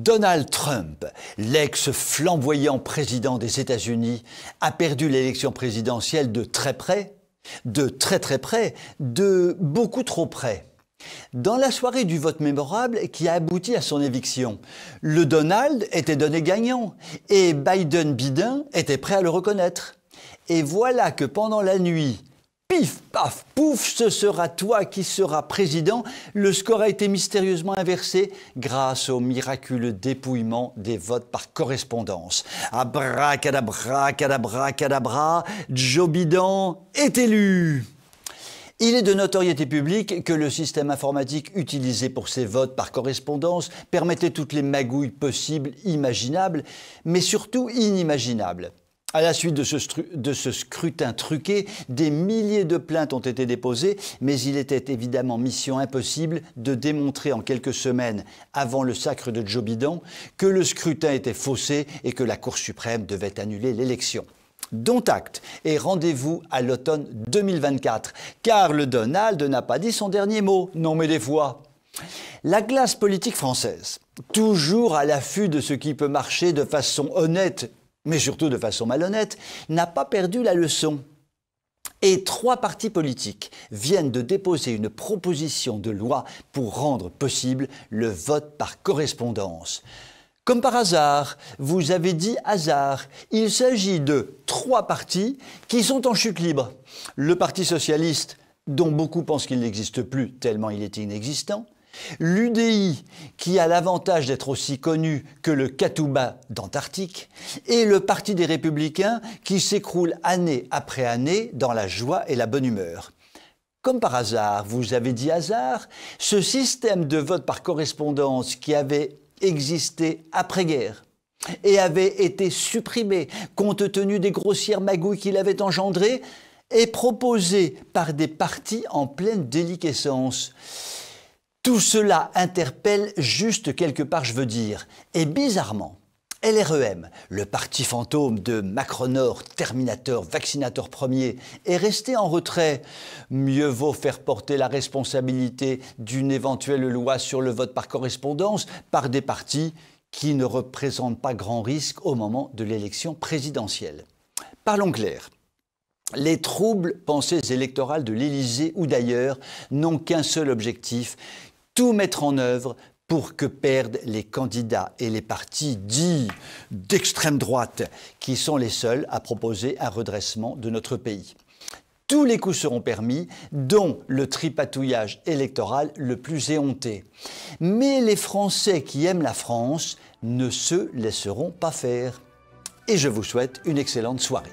Donald Trump, l'ex-flamboyant président des États-Unis, a perdu l'élection présidentielle de très près, de très très près, de beaucoup trop près. Dans la soirée du vote mémorable qui a abouti à son éviction, le Donald était donné gagnant et Biden était prêt à le reconnaître. Et voilà que pendant la nuit, pif, paf, pouf, ce sera toi qui seras président. Le score a été mystérieusement inversé grâce au miraculeux dépouillement des votes par correspondance. Abracadabra, cadabra, cadabra, Joe Biden est élu. Il est de notoriété publique que le système informatique utilisé pour ces votes par correspondance permettait toutes les magouilles possibles, imaginables, mais surtout inimaginables. À la suite de ce scrutin truqué, des milliers de plaintes ont été déposées, mais il était évidemment mission impossible de démontrer en quelques semaines, avant le sacre de Joe Biden, que le scrutin était faussé et que la Cour suprême devait annuler l'élection. Dont acte et rendez-vous à l'automne 2024, car le Donald n'a pas dit son dernier mot, non mais des fois. La classe politique française, toujours à l'affût de ce qui peut marcher de façon honnête, mais surtout de façon malhonnête, n'a pas perdu la leçon. Et 3 partis politiques viennent de déposer une proposition de loi pour rendre possible le vote par correspondance. Comme par hasard, vous avez dit hasard, il s'agit de 3 partis qui sont en chute libre. Le Parti socialiste, dont beaucoup pensent qu'il n'existe plus tellement il est inexistant. L'UDI, qui a l'avantage d'être aussi connu que le Katouba d'Antarctique, et le Parti des Républicains, qui s'écroule année après année dans la joie et la bonne humeur. Comme par hasard, vous avez dit hasard, ce système de vote par correspondance qui avait existé après-guerre et avait été supprimé compte tenu des grossières magouilles qu'il avait engendrées, est proposé par des partis en pleine déliquescence. Tout cela interpelle juste quelque part, je veux dire. Et bizarrement, LREM, le parti fantôme de Macronor, Terminator, vaccinateur premier, est resté en retrait. Mieux vaut faire porter la responsabilité d'une éventuelle loi sur le vote par correspondance par des partis qui ne représentent pas grand risque au moment de l'élection présidentielle. Parlons clair. Les troubles pensées électorales de l'Élysée ou d'ailleurs n'ont qu'un seul objectif, tout mettre en œuvre pour que perdent les candidats et les partis dits d'extrême droite, qui sont les seuls à proposer un redressement de notre pays. Tous les coups seront permis, dont le tripatouillage électoral le plus éhonté. Mais les Français qui aiment la France ne se laisseront pas faire. Et je vous souhaite une excellente soirée.